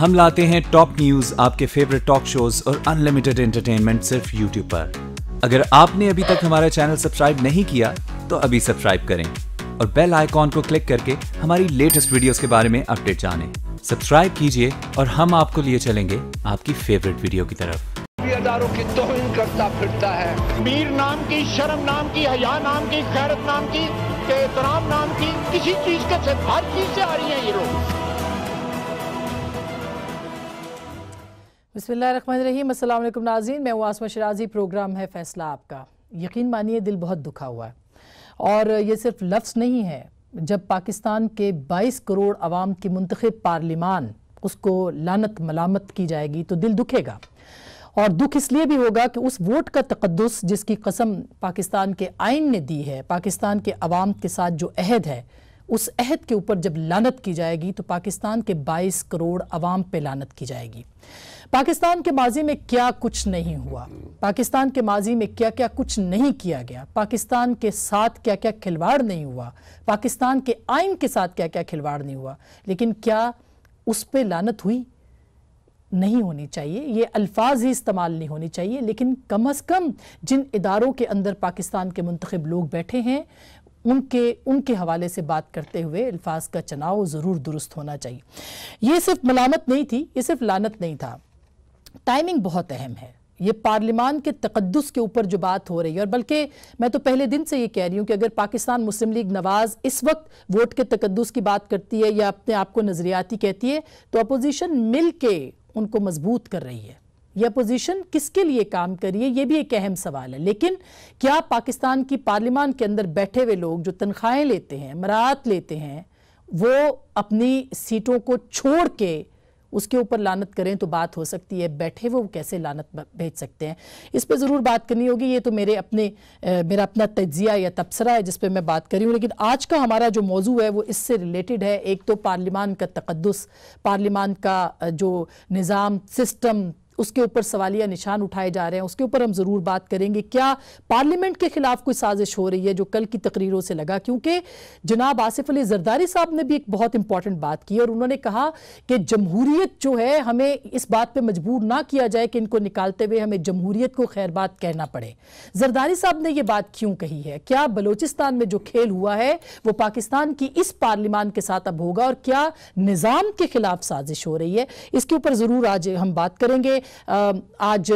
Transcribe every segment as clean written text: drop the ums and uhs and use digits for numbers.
ہم لاتے ہیں ٹاپ نیوز، آپ کے فیوریٹ ٹاک شوز اور انلمیٹڈ انٹرٹینمنٹ صرف یوٹیوب پر۔ اگر آپ نے ابھی تک ہمارا چینل سبسکرائب نہیں کیا تو ابھی سبسکرائب کریں اور بیل آئیکن کو کلک کر کے ہماری لیٹسٹ ویڈیوز کے بارے میں اپڈیٹ جانیں۔ سبسکرائب کیجئے اور ہم آپ کو لیے چلیں گے آپ کی فیوریٹ ویڈیو کی طرف۔ اداروں کی توہین کرتا پھرتا ہے، میر نام کی، شرم نام کی، حیا نام کی، غیرت نام کی، احترام نام کی، کسی چیز کے سے ہر چیز سے آ رہی ہیں یہ لوگ۔ بسم اللہ الرحمن الرحیم۔ السلام علیکم ناظرین، میں عاصمہ شرازی، پروگرام ہے فیصلہ آپ کا۔ یقین مانیے دل بہت دکھا ہوا ہے، اور یہ صرف لفظ نہیں ہے۔ جب پاکستان کے 22 کروڑ عوام کی منتخب پارلیمان اس کو لعنت ملامت کی جائے گی تو دل دکھے گا، اور دکھ اس لیے بھی ہوگا کہ اس ووٹ کا تقدس جس کی قسم پاکستان کے آئین نے دی ہے، پاکستان کے عوام کے ساتھ جو عہد ہے، اس عہد کے اوپر جب لعنت کی جائے گی تو پاکستان کے 22 کروڑ عوام پہ لعنت کی جائے گی۔ پاکستان کے ماضی میں کیا کچھ نہیں ہوا، پاکستان کے ماضی میں کیا کیا کچھ نہیں کیا گیا، پاکستان کے ساتھ کیا کیا کھلواڑ نہیں ہوا، پاکستان کے آئین کے ساتھ کیا کیا کھلواڑ نہیں ہوا، لیکن کیا اس پہ لعنت ہوئی؟ نہیں ہونی چاہیے، یہ الفاظ ہی استعمال نہیں ہونے چاہیے، لیکن کم از کم جن اداروں کے اندر پاکستان کے منتخب لوگ بیٹھے ہیں ان کے حوالے سے بات کرتے ہوئے الفاظ کا چناؤ ضرور درست ہونا چاہیے۔ یہ صرف ملامت نہیں تھی، یہ صرف لعنت نہیں تھا، ٹائمنگ بہت اہم ہے۔ یہ پارلیمان کے تقدس کے اوپر جو بات ہو رہی ہے، اور بلکہ میں تو پہلے دن سے یہ کہہ رہی ہوں کہ اگر پاکستان مسلم لیگ نواز اس وقت ووٹ کے تقدس کی بات کرتی ہے یا اپنے آپ کو نظریاتی کہتی ہے تو اپوزیشن مل کے ان کو مضبوط کر رہی ہے۔ یہ اپوزیشن کس کے لیے کام کر رہی ہے، یہ بھی ایک اہم سوال ہے۔ لیکن کیا پاکستان کی پارلیمان کے اندر بیٹھے ہوئے لوگ جو تنخواہیں لیتے ہیں، مراعات لیتے ہیں، وہ اپنی سیٹوں کو چھوڑ کے اس کے اوپر لعنت کریں تو بات ہو سکتی ہے؟ بیٹھے وہ کیسے لعنت بھیج سکتے ہیں؟ اس پہ ضرور بات کرنی ہوگی۔ یہ تو میرا اپنا تجزیہ یا تبصرہ ہے جس پہ میں بات کر رہی ہوں، لیکن آج کا ہمارا جو موضوع ہے وہ اس سے ریلیٹڈ ہے۔ ایک تو پارلیمان کا تقدس، پارلیمان کا جو نظام، سسٹم، اس کے اوپر سوالیہ نشان اٹھائے جا رہے ہیں، اس کے اوپر ہم ضرور بات کریں گے۔ کیا پارلیمنٹ کے خلاف کوئی سازش ہو رہی ہے جو کل کی تقریروں سے لگا؟ کیونکہ جناب آصف علی زرداری صاحب نے بھی ایک بہت امپورٹنٹ بات کی، اور انہوں نے کہا کہ جمہوریت جو ہے، ہمیں اس بات پہ مجبور نہ کیا جائے کہ ان کو نکالتے ہوئے ہمیں جمہوریت کو خیر بات کہنا پڑے۔ زرداری صاحب نے یہ بات کیوں کہی ہے؟ کیا بلوچستان میں جو کھیل ہوا ہے وہ پاکستان کی اس پارلیمان کے ساتھ اب ہوگا، اور کیا نظام کے خلاف سازش ہو رہی ہے؟ اس کے اوپر ضرور آج ہم بات کریں گے۔ آج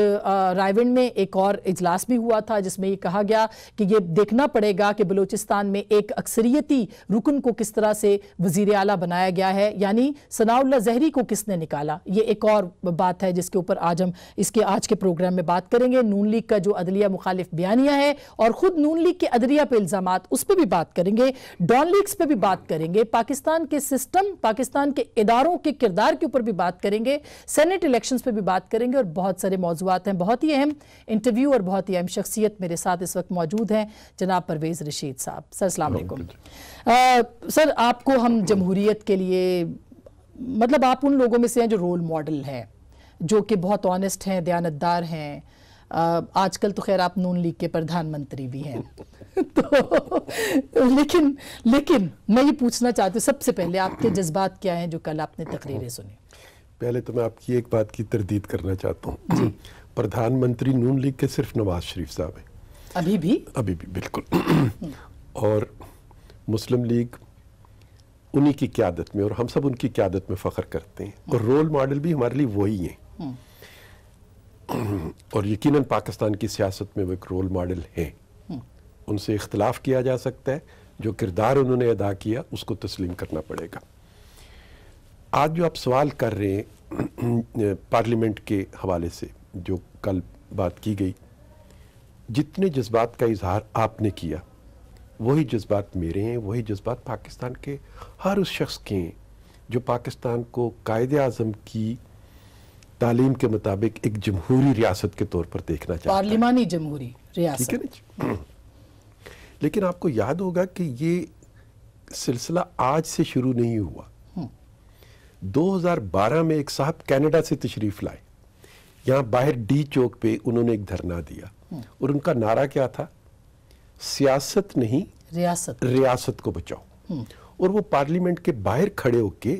رائیونڈ میں ایک اور اجلاس بھی ہوا تھا جس میں یہ کہا گیا کہ یہ دیکھنا پڑے گا کہ بلوچستان میں ایک اکثریتی رکن کو کس طرح سے وزیر اعلیٰ بنایا گیا ہے، یعنی ثناء اللہ زہری کو کس نے نکالا۔ یہ ایک اور بات ہے جس کے اوپر آج کے پروگرام میں بات کریں گے۔ نون لیگ کا جو عدلیہ مخالف بیانیہ ہے اور خود نون لیگ کے عدلیہ پہ الزامات، اس پہ بھی بات کریں گے۔ ڈان لیگز پہ بھی بات کریں گے، پاکستان کے سسٹم، پاکستان کے اداروں کے کردار کے اوپر بھی بات کریں گے، سینٹ الیکشنز پہ بھی بات کریں گے، اور بہت سارے موضوعات ہیں۔ بہت ہی اہم انٹرویو اور بہت ہی اہم شخصیت میرے ساتھ اس وقت موجود ہیں، جناب پرویز رشید صاحب۔ سر السلام علیکم۔ سر، آپ کو ہم جمہوریت کے لیے، مطلب آپ ان لوگوں میں سے ہیں جو رول ماڈل ہیں، جو کہ بہت آنیسٹ ہیں، دیانتدار ہیں۔ آج کل تو خیر آپ نون لیگ کے پردھان منتری بھی ہیں، لیکن میں یہ پوچھنا چاہتی ہوں سب سے پہلے آپ کے جذبات کیا ہیں جو کل آپ نے تقریریں سنی؟ پہلے تو میں آپ کی ایک بات کی تردید کرنا چاہتا ہوں۔ پردھان منتری نون لیگ کے صرف نواز شریف صاحب ہیں ابھی بھی بالکل، اور مسلم لیگ انہی کی قیادت میں، اور ہم سب ان کی قیادت میں فخر کرتے ہیں، اور رول ماڈل بھی ہمارے لیے وہی ہیں، اور یقیناً پاکستان کی سیاست میں وہ ایک رول ماڈل ہیں۔ ان سے اختلاف کیا جا سکتا ہے، جو کردار انہوں نے ادا کیا اس کو تسلیم کرنا پڑے گا۔ آج جو آپ سوال کر رہے ہیں پارلیمنٹ کے حوالے سے، جو کل بات کی گئی، جتنے جذبات کا اظہار آپ نے کیا وہی جذبات میرے ہیں، وہی جذبات پاکستان کے ہر اس شخص کے ہیں جو پاکستان کو قائد اعظم کی تعلیم کے مطابق ایک جمہوری ریاست کے طور پر دیکھنا چاہتا ہے، پارلیمانی جمہوری ریاست۔ ٹھیک ہے نا؟ لیکن آپ کو یاد ہوگا کہ یہ سلسلہ آج سے شروع نہیں ہوا۔ 2012 میں ایک صاحب کینیڈا سے تشریف لائے، یہاں باہر ڈی چوک پہ انہوں نے ایک دھرنا دیا، اور ان کا نعرہ کیا تھا؟ سیاست نہیں، ریاست کو بچاؤ۔ اور وہ پارلیمنٹ کے باہر کھڑے ہو کے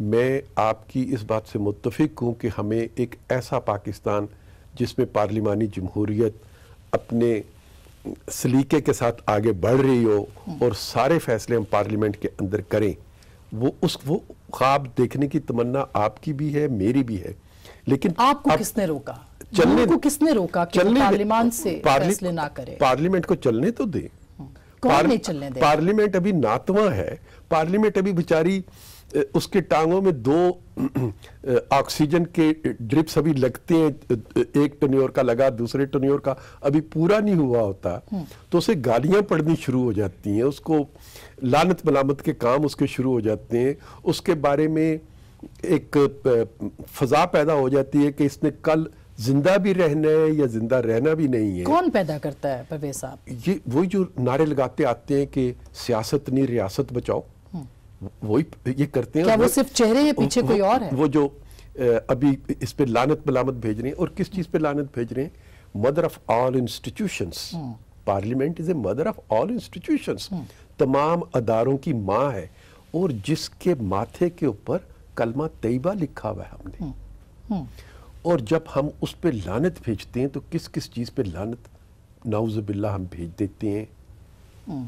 میں آپ کی اس بات سے متفق ہوں کہ ہمیں ایک ایسا پاکستان جس میں پارلیمانی جمہوریت اپنے سلیقے کے ساتھ آگے بڑھ رہی ہو اور سارے فیصلے ہم پارلیمنٹ کے اندر کریں، وہ خواب دیکھنے کی تمنا آپ کی بھی ہے، میری بھی ہے. لیکن آپ کو کس نے روکا؟ ملک کو کس نے روکا کہ پارلیمان سے فیصلے نہ کرے؟ پارلیمنٹ کو چلنے تو دیں. کون نہیں چلنے دے؟ پارلیمنٹ ابھی ناتواں ہے. پارلیمنٹ ابھی بیچاری اس کے ٹانگوں میں 2 آکسیجن کے ڈرپس ابھی لگتے ہیں، ایک ٹنیور کا لگا، دوسرے ٹنیور کا ابھی پورا نہیں ہوا ہوتا، تو اسے گالیاں پڑنی شروع ہو جاتی ہیں، اس کو لعنت ملامت کے کام اس کے شروع ہو جاتے ہیں، اس کے بارے میں ایک فضا پیدا ہو جاتی ہے کہ اس نے کل زندہ بھی رہنا ہے یا زندہ رہنا بھی نہیں ہے. کون پیدا کرتا ہے پرویز صاحب؟ یہ وہی جو نعرے لگاتے آتے ہیں کہ سیاست نہیں ریاست بچاؤ، وہی یہ کرتے ہیں. کیا وہ صرف چہرے ہیں، پیچھے کوئی اور ہے؟ وہ جو ابھی اس پہ لعنت ملامت بھیج رہے ہیں، اور کس چیز پہ لعنت بھیج رہے ہیں؟ Mother of all institutions. Parliament is a mother of all institutions. تمام اداروں کی ماں ہے، اور جس کے ماتھے کے اوپر کلمہ طیبہ لکھا ہوا ہے ہم نے. اور جب ہم اس پہ لعنت بھیجتے ہیں تو کس کس چیز پہ لعنت نعوذ باللہ ہم بھیج دیتے ہیں؟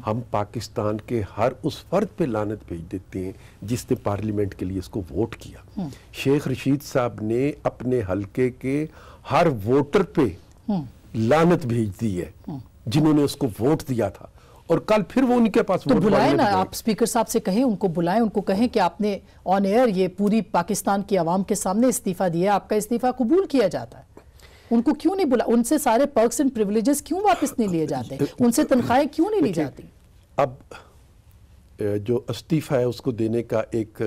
ہم پاکستان کے ہر اس فرد پہ لعنت بھیج دیتے ہیں جس نے پارلیمنٹ کے لیے اس کو ووٹ کیا. شیخ رشید صاحب نے اپنے حلقے کے ہر ووٹر پہ لعنت بھیج دی ہے جنہوں نے اس کو ووٹ دیا تھا، اور کل پھر وہ ان کے پاس تو بلائیں نا. آپ اسپیکر صاحب سے کہیں، ان کو بلائیں، ان کو کہیں کہ آپ نے آن ایئر یہ پوری پاکستان کی عوام کے سامنے استعفیٰ دیا، آپ کا استعفیٰ قبول کیا جاتا ہے. ان کو کیوں نہیں بلا؟ ان سے سارے پرکس اینڈ پریولیجز کیوں واپس نہیں لیے جاتے؟ ان سے تنخواہیں کیوں نہیں لی جاتی؟ اب جو استعفیٰ ہے اس کو دینے کا ایک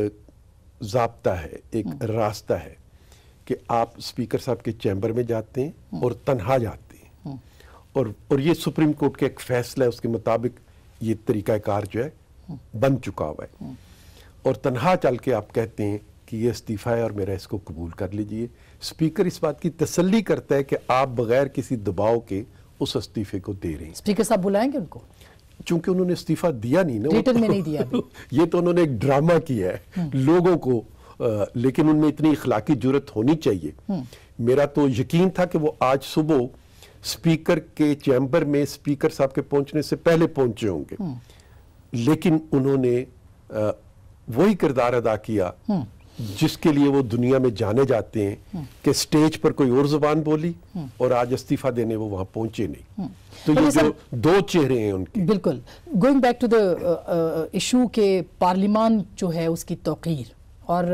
ضابطہ ہے، ایک راستہ ہے کہ آپ اسپیکر صاحب کے چیمبر میں جاتے ہیں اور تنہا جاتے ہیں، اور یہ سپریم کورٹ کا ایک فیصلہ ہے، اس کے مطابق یہ طریقہ کار جو ہے بن چکا ہوا ہے، اور تنہا چل کے آپ کہتے ہیں کہ یہ استعفیٰ ہے اور میرا اس کو قبول کر لیجئے. اسپیکر اس بات کی تسلی کرتا ہے کہ آپ بغیر کسی دباؤ کے اس استعفے کو دے رہے ہیں. اسپیکر صاحب بلائیں گے ان کو؟ چونکہ انہوں نے استعفیٰ دیا نہیں نا، ریٹن میں نہیں دیا. یہ تو انہوں نے ایک ڈرامہ کیا ہے لوگوں کو، لیکن ان میں اتنی اخلاقی جرت ہونی چاہیے. میرا تو یقین تھا کہ وہ آج صبح اسپیکر کے چیمبر میں اسپیکر صاحب کے پہنچنے سے پہلے پہنچے ہوں گے، لیکن انہوں نے وہی کردار ادا کیا جس کے لیے وہ دنیا میں جانے جاتے ہیں، کہ سٹیج پر کوئی اور زبان بولی اور آج استعفیٰ دینے وہ وہاں پہنچے نہیں. تو یہ جو 2 چہرے ہیں ان کے. بالکل. Going back to the issue کہ پارلیمان جو ہے اس کی توقیر، اور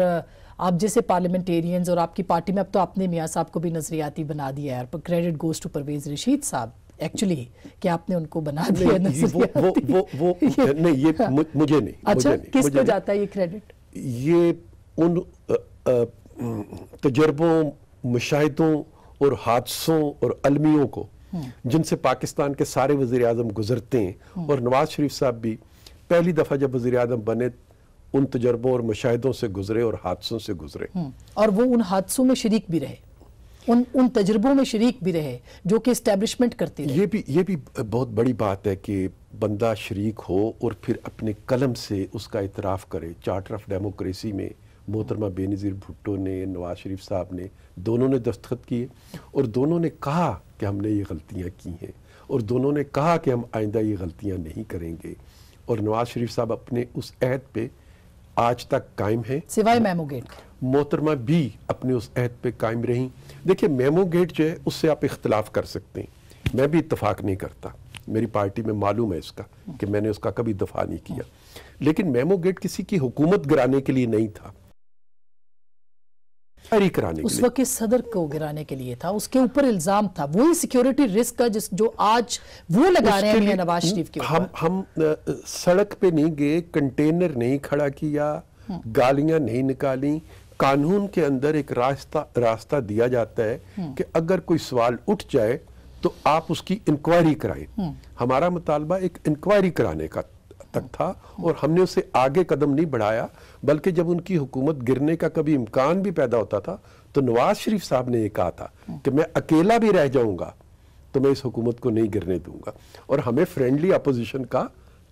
آپ جیسے پارلیمنٹیرینز اور آپ کی پارٹی میں اب تو آپ نے میاں صاحب کو بھی نظریاتی بنا دیا ہے، credit goes to Pervaiz Rashid صاحب ایکچولی کہ آپ نے ان کو بنا دیا نظریاتی. نہیں، یہ مجھے نہیں. اچھا، کس کو جاتا ہے یہ کریڈٹ؟ یہ ان تجربوں، مشاہدوں اور حادثوں اور المیوں کو جن سے پاکستان کے سارے وزیر اعظم گزرتے ہیں، اور نواز شریف صاحب بھی پہلی دفعہ جب وزیر اعظم بنے ان تجربوں اور مشاہدوں سے گزرے اور حادثوں سے گزرے، اور وہ ان حادثوں میں شریک بھی رہے، ان تجربوں میں شریک بھی رہے جو کہ اسٹیبلشمنٹ کرتی رہے. یہ بھی بہت بڑی بات ہے کہ بندہ شریک ہو اور پھر اپنے قلم سے اس کا اعتراف کرے. چارٹر آف ڈیموکریسی میں محترمہ بے نظیر بھٹو نے، نواز شریف صاحب نے، دونوں نے دستخط کیے، اور دونوں نے کہا کہ ہم نے یہ غلطیاں کی ہیں، اور دونوں نے کہا کہ ہم آئندہ یہ غلطیاں نہیں کریں گے. اور نواز شریف صاحب اپنے اس عہد پہ آج تک قائم ہیں، سوائے میمو گیٹ. محترمہ بھی اپنے اس عہد پہ قائم رہیں. دیکھیں، میمو گیٹ جو ہے اس سے آپ اختلاف کر سکتے ہیں، میں بھی اتفاق نہیں کرتا، میری پارٹی میں معلوم ہے اس کا کہ میں نے اس کا کبھی دفاع نہیں کیا، لیکن میمو گیٹ کسی کی حکومت گرانے کے لیے نہیں تھا، اس وقت صدر کو گرانے کے لیے تھا. اس کے اوپر الزام تھا وہی سیکیورٹی رسک کا جو آج وہ لگا رہے ہیں نواز شریف کے اوپر. ہم سڑک پہ نہیں گئے، کنٹینر نہیں کھڑا کیا، گالیاں نہیں نکالی. قانون کے اندر ایک راستہ دیا جاتا ہے کہ اگر کوئی سوال اٹھ جائے تو آپ اس کی انکوائری کرائیں. ہمارا مطالبہ ایک انکوائری کرانے کا تک تھا، اور ہم نے اسے آگے قدم نہیں بڑھایا، بلکہ جب ان کی حکومت گرنے کا کبھی امکان بھی پیدا ہوتا تھا تو نواز شریف صاحب نے یہ کہا تھا کہ میں اکیلا بھی رہ جاؤں گا تو میں اس حکومت کو نہیں گرنے دوں گا. اور ہمیں فرینڈلی اپوزیشن کا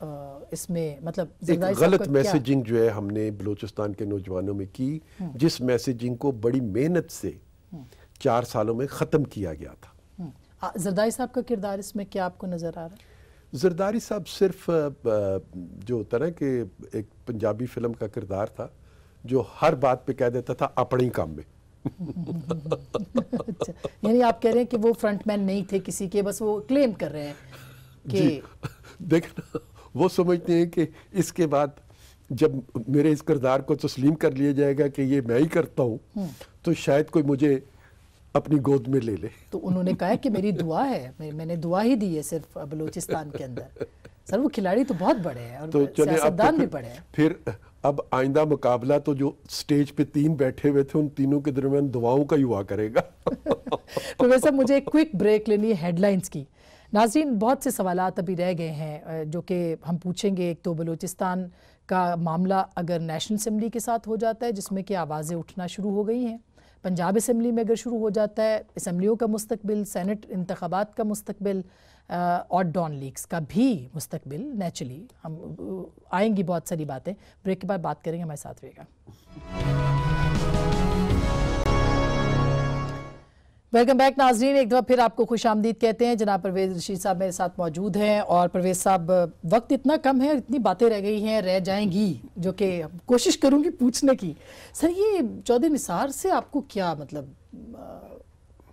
اس میں مطلب ایک غلط میسیجنگ جو ہے ہم نے بلوچستان کے نوجوانوں میں کی، جس میسیجنگ کو بڑی محنت سے 4 سالوں میں ختم کیا گیا تھا۔ زرداری صاحب کا کردار اس میں کیا آپ کو نظر آ رہا ہے؟ زرداری صاحب صرف جو ہوتا نا کہ ایک پنجابی فلم کا کردار تھا جو ہر بات پہ کہہ دیتا تھا اپنے ہی کام میں۔ اچھا، یعنی آپ کہہ رہے ہیں کہ وہ فرنٹ مین نہیں تھے کسی کے، بس وہ کلیم کر رہے ہیں کہ دیکھنا وہ سمجھتے ہیں کہ اس کے بعد جب میرے اس کردار کو تسلیم کر لیا جائے گا کہ یہ میں ہی کرتا ہوں تو شاید کوئی مجھے اپنی گود میں لے لے۔ تو انہوں نے کہا کہ میری دعا ہے، میں نے دعا ہی دی ہے صرف بلوچستان کے اندر۔ سر وہ کھلاڑی تو بہت بڑے ہیں اور سیاستدان بھی بڑے ہیں۔ پھر اب آئندہ مقابلہ تو جو سٹیج پہ 3 بیٹھے ہوئے تھے ان تینوں کے درمیان دعاؤں کا ہی ہوا کرے گا۔ پروفیسر صاحب مجھے ایک کوئک بریک لینی ہے ہیڈ لائنز کی۔ ناظرین بہت سے سوالات ابھی رہ گئے ہیں جو کہ ہم پوچھیں گے۔ ایک تو بلوچستان کا معاملہ اگر نیشنل اسمبلی کے ساتھ ہو جاتا ہے جس میں کہ آوازیں اٹھنا شروع ہو گئی ہیں، پنجاب اسمبلی میں اگر شروع ہو جاتا ہے، اسمبلیوں کا مستقبل، سینٹ انتخابات کا مستقبل اور ڈان لیگز کا بھی مستقبل، نیچرلی ہم آئیں گی بہت ساری باتیں۔ بریک کے بعد بات کریں گے، ہمارے ساتھ رہے گا۔ ویلکم بیک ناظرین، ایک دفعہ پھر آپ کو خوش آمدید کہتے ہیں۔ جناب پرویز رشید صاحب میرے ساتھ موجود ہیں، اور پرویز صاحب وقت اتنا کم ہے اور اتنی باتیں رہ گئی ہیں، رہ جائیں گی، جو کہ کوشش کروں گی پوچھنے کی۔ سر یہ چودھری نثار سے آپ کو کیا مطلب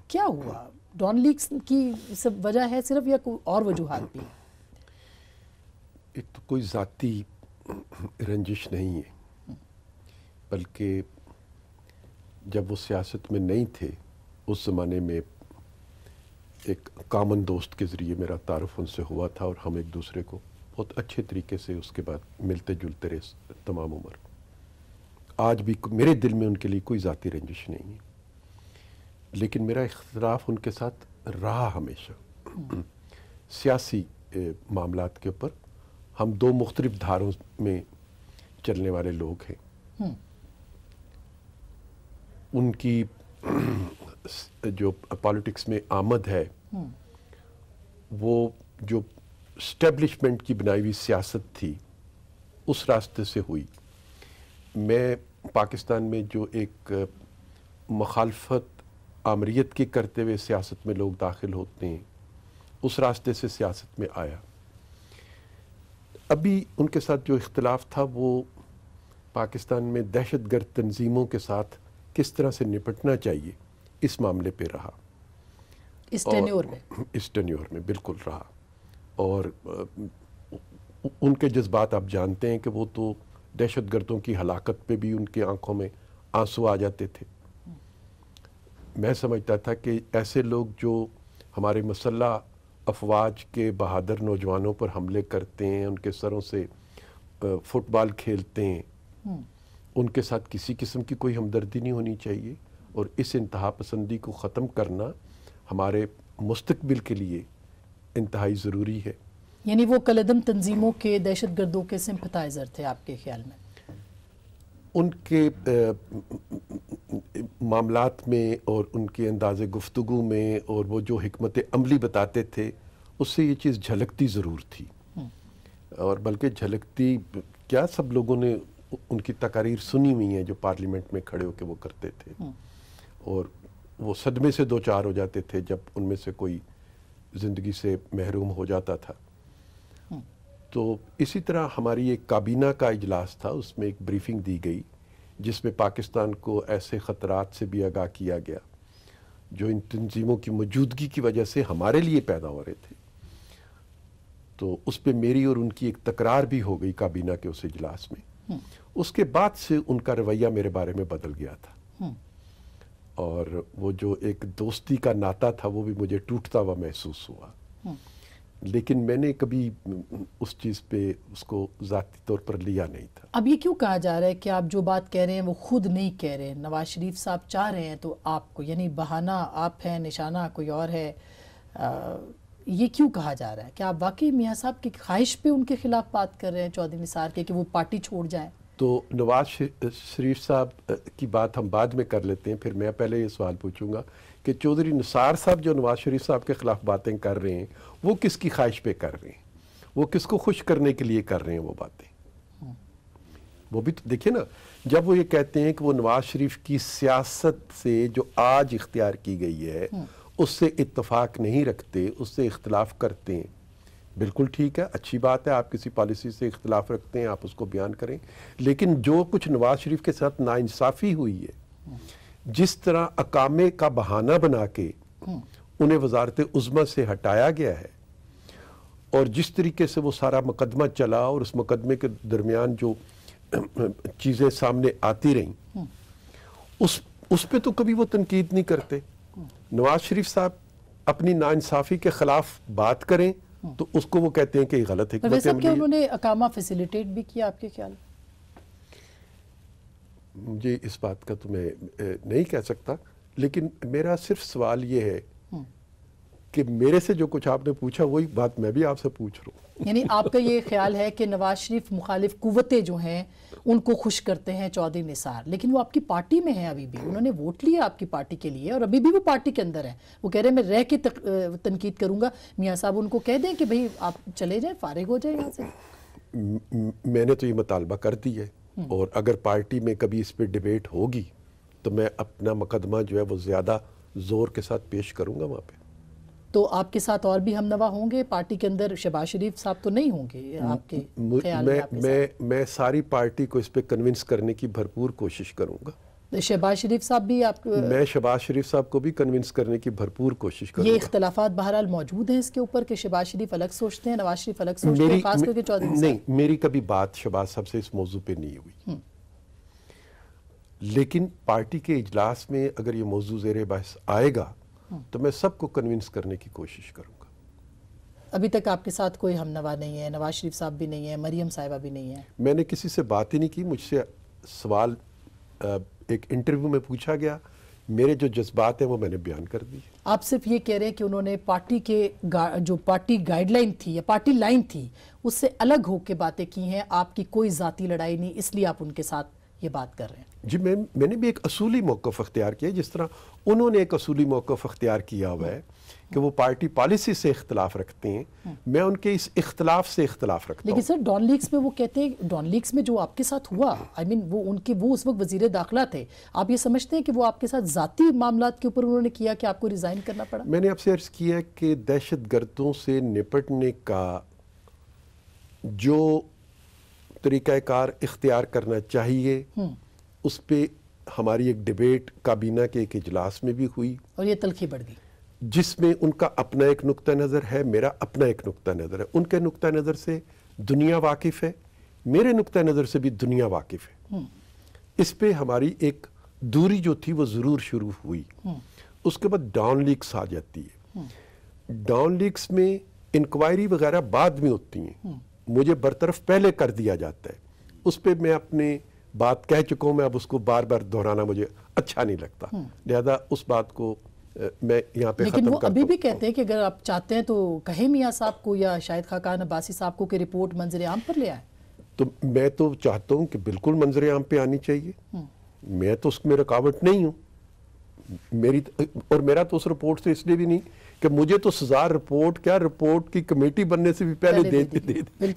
کیا ہوا؟ ڈان لیگز کی سب وجہ ہے صرف یا کوئی اور وجوہات بھی؟ ایک تو کوئی ذاتی رنجش نہیں ہے، بلکہ جب وہ سیاست میں نہیں تھے اس زمانے میں ایک کامن دوست کے ذریعے میرا تعارف ان سے ہوا تھا اور ہم ایک دوسرے کو بہت اچھے طریقے سے اس کے بعد ملتے جلتے رہے تمام عمر۔ آج بھی میرے دل میں ان کے لیے کوئی ذاتی رنجش نہیں ہے، لیکن میرا اختلاف ان کے ساتھ رہا ہمیشہ سیاسی معاملات کے اوپر۔ ہم 2 مختلف دھاروں میں چلنے والے لوگ ہیں۔ ان کی جو پالیٹکس میں آمد ہے وہ جو اسٹیبلشمنٹ کی بنائی ہوئی سیاست تھی اس راستے سے ہوئی۔ میں پاکستان میں جو ایک مخالفت آمریت کی کرتے ہوئے سیاست میں لوگ داخل ہوتے ہیں اس راستے سے سیاست میں آیا۔ ابھی ان کے ساتھ جو اختلاف تھا وہ پاکستان میں دہشت گرد تنظیموں کے ساتھ کس طرح سے نپٹنا چاہیے اس معاملے پہ رہا، اس ٹینیور میں بالکل رہا۔ اور ان کے جذبات آپ جانتے ہیں کہ وہ تو دہشت گردوں کی ہلاکت پہ بھی ان کی آنکھوں میں آنسو آ جاتے تھے۔ میں سمجھتا تھا کہ ایسے لوگ جو ہمارے مسلح افواج کے بہادر نوجوانوں پر حملے کرتے ہیں، ان کے سروں سے فٹ بال کھیلتے ہیں، ان کے ساتھ کسی قسم کی کوئی ہمدردی نہیں ہونی چاہیے، اور اس انتہا پسندی کو ختم کرنا ہمارے مستقبل کے لیے انتہائی ضروری ہے۔ یعنی وہ کالعدم تنظیموں کے دہشت گردوں کے سمپتائزر تھے آپ کے خیال میں؟ ان کے معاملات میں اور ان کے انداز گفتگو میں اور وہ جو حکمت عملی بتاتے تھے اس سے یہ چیز جھلکتی ضرور تھی، اور بلکہ جھلکتی کیا سب لوگوں نے ان کی تقاریر سنی ہوئی ہیں جو پارلیمنٹ میں کھڑے ہو کے وہ کرتے تھے، اور وہ صدمے سے 2-4 ہو جاتے تھے جب ان میں سے کوئی زندگی سے محروم ہو جاتا تھا۔ تو اسی طرح ہماری ایک کابینہ کا اجلاس تھا، اس میں ایک بریفنگ دی گئی جس میں پاکستان کو ایسے خطرات سے بھی آگاہ کیا گیا جو ان تنظیموں کی موجودگی کی وجہ سے ہمارے لیے پیدا ہو رہے تھے۔ تو اس پہ میری اور ان کی ایک تکرار بھی ہو گئی کابینہ کے اس اجلاس میں۔ اس کے بعد سے ان کا رویہ میرے بارے میں بدل گیا تھا، اور وہ جو ایک دوستی کا ناتا تھا وہ بھی مجھے ٹوٹتا ہوا محسوس ہوا، لیکن میں نے کبھی اس چیز پہ اس کو ذاتی طور پر لیا نہیں تھا۔ اب یہ کیوں کہا جا رہا ہے کہ آپ جو بات کہہ رہے ہیں وہ خود نہیں کہہ رہے ہیں، نواز شریف صاحب چاہ رہے ہیں تو آپ کو، یعنی بہانہ آپ ہیں، نشانہ کوئی اور ہے، یہ کیوں کہا جا رہا ہے؟ کہ آپ واقعی میاں صاحب کی خواہش پہ ان کے خلاف بات کر رہے ہیں چودھری نثار کے کہ وہ پارٹی چھوڑ جائیں؟ تو نواز شریف صاحب کی بات ہم بعد میں کر لیتے ہیں، پھر میں پہلے یہ سوال پوچھوں گا کہ چودھری نثار صاحب جو نواز شریف صاحب کے خلاف باتیں کر رہے ہیں وہ کس کی خواہش پہ کر رہے ہیں؟ وہ کس کو خوش کرنے کے لیے کر رہے ہیں وہ باتیں. وہ بھی تو دیکھیں نا, جب وہ یہ کہتے ہیں کہ وہ نواز شریف کی سیاست سے جو آج اختیار کی گئی ہے اس سے اتفاق نہیں رکھتے, اس سے اختلاف کرتے ہیں, بالکل ٹھیک ہے, اچھی بات ہے, آپ کسی پالیسی سے اختلاف رکھتے ہیں, آپ اس کو بیان کریں, لیکن جو کچھ نواز شریف کے ساتھ ناانصافی ہوئی ہے, جس طرح اقامے کا بہانہ بنا کے انہیں وزارت عظمیٰ سے ہٹایا گیا ہے, اور جس طریقے سے وہ سارا مقدمہ چلا اور اس مقدمے کے درمیان جو چیزیں سامنے آتی رہیں, اس پہ تو کبھی وہ تنقید نہیں کرتے. نواز شریف صاحب اپنی ناانصافی کے خلاف بات کریں تو اس کو وہ کہتے ہیں کہ یہ غلط حکمت عملی ہے. کیا انہوں نے اقامہ فیسیلیٹیٹ بھی کیا آپ کے خیال؟ مجھے اس بات کا تو میں نہیں کہہ سکتا, لیکن میرا صرف سوال یہ ہے کہ میرے سے جو کچھ آپ نے پوچھا وہی بات میں بھی آپ سے پوچھ رہا ہوں. یعنی آپ کا یہ خیال ہے کہ نواز شریف مخالف قوتیں جو ہیں ان کو خوش کرتے ہیں چودھری نثار, لیکن وہ آپ کی پارٹی میں ہیں ابھی بھی, انہوں نے ووٹ لیا آپ کی پارٹی کے لیے اور ابھی بھی وہ پارٹی کے اندر ہیں. وہ کہہ رہے ہیں میں رہ کے تنقید کروں گا. میاں صاحب ان کو کہہ دیں کہ بھئی آپ چلے جائیں, فارغ ہو جائیں یہاں سے. میں نے تو یہ مطالبہ کر دی ہے, اور اگر پارٹی میں کبھی اس پہ ڈیبیٹ ہوگی تو میں اپنا مقدمہ جو ہے وہ زیادہ زور کے ساتھ پیش کروں گا وہاں پہ. تو آپ کے ساتھ اور بھی ہم نوا ہوں گے پارٹی کے اندر؟ شہباز شریف صاحب تو نہیں ہوں گے آپ کے خیال میں؟ میں ساری پارٹی کو اس پہ کنونس کرنے کی بھرپور کوشش کروں گا. شہباز شریف صاحب بھی آپ میں شہباز شریف صاحب کو بھی کنونس کرنے کی بھرپور کوشش کروں گا. یہ اختلافات بہرحال موجود ہیں اس کے اوپر کہ شہباز شریف الگ سوچتے ہیں, نواز شریف الگ سوچتے ہیں, خاص کر کے چودھری نثار؟ نہیں, میری کبھی بات شہباز صاحب سے اس موضوع پہ نہیں ہوئی, لیکن پارٹی کے اجلاس میں اگر یہ موضوع زیر بحث آئے گا تو میں سب کو کنونس کرنے کی کوشش کروں گا. ابھی تک آپ کے ساتھ کوئی ہم نوا نہیں ہے, نواز شریف صاحب بھی نہیں ہے, مریم صاحبہ بھی نہیں ہے؟ میں نے کسی سے بات ہی نہیں کی. مجھ سے سوال ایک انٹرویو میں پوچھا گیا, میرے جو جذبات ہیں وہ میں نے بیان کر دی. آپ صرف یہ کہہ رہے ہیں کہ انہوں نے پارٹی کے جو پارٹی گائیڈ لائن تھی یا پارٹی لائن تھی اس سے الگ ہو کے باتیں کی ہیں, آپ کی کوئی ذاتی لڑائی نہیں, اس لیے آپ ان کے ساتھ یہ بات کر رہے ہیں؟ جی میں نے بھی ایک اصولی موقف اختیار کیا, جس طرح انہوں نے ایک اصولی موقف اختیار کیا ہوا ہے کہ وہ پارٹی پالیسی سے اختلاف رکھتے ہیں, میں ان کے اس اختلاف سے اختلاف رکھتا ہوں. لیکن سر ڈان لیکس میں وہ کہتے ہیں, ڈان لیکس میں جو آپ کے ساتھ ہوا, وہ اس وقت وزیر داخلہ تھے, آپ یہ سمجھتے ہیں کہ وہ آپ کے ساتھ ذاتی معاملات کے اوپر انہوں نے کیا کہ آپ کو ریزائن کرنا پڑا؟ میں نے آپ سے عرض کیا کہ دہشت گردوں سے نپٹنے کا جو طریقہ کار اختیار کرنا چاہیے اس پہ ہماری ایک ڈیبیٹ کابینہ کے ایک اجلاس میں بھی ہوئی, اور یہ تلخی بڑھ گئی, جس میں ان کا اپنا ایک نقطہ نظر ہے, میرا اپنا ایک نقطہ نظر ہے. ان کے نقطہ نظر سے دنیا واقف ہے, میرے نقطہ نظر سے بھی دنیا واقف ہے. اس پہ ہماری ایک دوری جو تھی وہ ضرور شروع ہوئی. اس کے بعد ڈان لیکس آ جاتی ہے. ڈان لیکس میں انکوائری وغیرہ بعد میں ہوتی ہیں, مجھے برطرف پہلے کر دیا جاتا ہے. اس پہ میں اپنے بات کہہ چکا ہوں, میں اب اس کو بار بار دہرانا مجھے اچھا نہیں لگتا, لہذا اس بات کو میں یہاں پہ ختم کرتا ہوں. لیکن وہ ابھی بھی کہتے ہیں کہ اگر آپ چاہتے ہیں تو کہیں میاں صاحب کو یا شاہد خاقان عباسی صاحب کو کہ رپورٹ منظر عام پر لے آئے. تو میں تو چاہتا ہوں کہ بالکل منظر عام پہ آنی چاہیے, میں تو اس میں رکاوٹ نہیں ہوں. میرا تو اس رپورٹ سے اس لیے بھی نہیں کہ مجھے تو سزا رپورٹ کیا, رپورٹ کی کمیٹی بننے سے بھی پہلے دے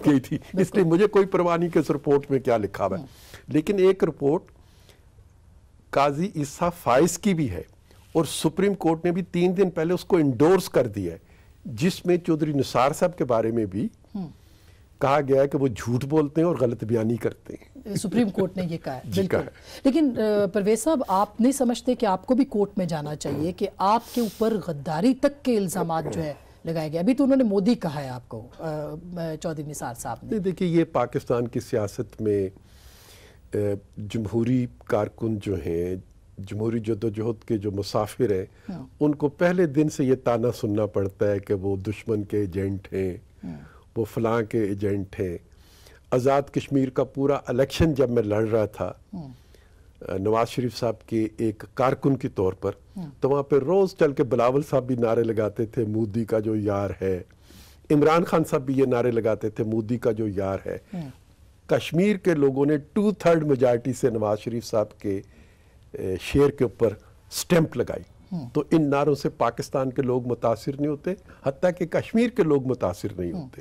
گئی تھی, اس لیے مجھے کوئی پرواہ نہیں کہ اس رپورٹ میں کیا لکھا ہوا ہے. لیکن ایک رپورٹ قاضی عیسیٰ فائز کی بھی ہے, اور سپریم کورٹ نے بھی 3 دن پہلے اس کو انڈورس کر دیا ہے, جس میں چودھری نثار صاحب کے بارے میں بھی کہا گیا ہے کہ وہ جھوٹ بولتے ہیں اور غلط بیانی کرتے ہیں. سپریم کورٹ نے یہ کہا ہے, بالکل. لیکن پرویز صاحب, آپ نہیں سمجھتے کہ آپ کو بھی کورٹ میں جانا چاہیے کہ آپ کے اوپر غداری تک کے الزامات جو ہے لگائے گئے؟ ابھی تو انہوں نے مودی کہا ہے آپ کو, چودھری نثار صاحب نے. دیکھیے, یہ پاکستان کی سیاست میں جمہوری کارکن جو ہیں, جمہوری جدوجہد کے جو مسافر ہیں, ان کو پہلے دن سے یہ تانا سننا پڑتا ہے کہ وہ دشمن کے ایجنٹ ہیں, وہ فلاں کے ایجنٹ ہیں. آزاد کشمیر کا پورا الیکشن جب میں لڑ رہا تھا نواز شریف صاحب کے ایک کارکن کے طور پر, تو وہاں پہ روز چل کے بلاول صاحب بھی نعرے لگاتے تھے مودی کا جو یار ہے, عمران خان صاحب بھی یہ نعرے لگاتے تھے مودی کا جو یار ہے. کشمیر کے لوگوں نے 2/3 میجارٹی سے نواز شریف صاحب کے شعر کے اوپر سٹیمپ لگائی. تو ان نعروں سے پاکستان کے لوگ متاثر نہیں ہوتے, حتیٰ کہ کشمیر کے لوگ متاثر نہیں ہوتے.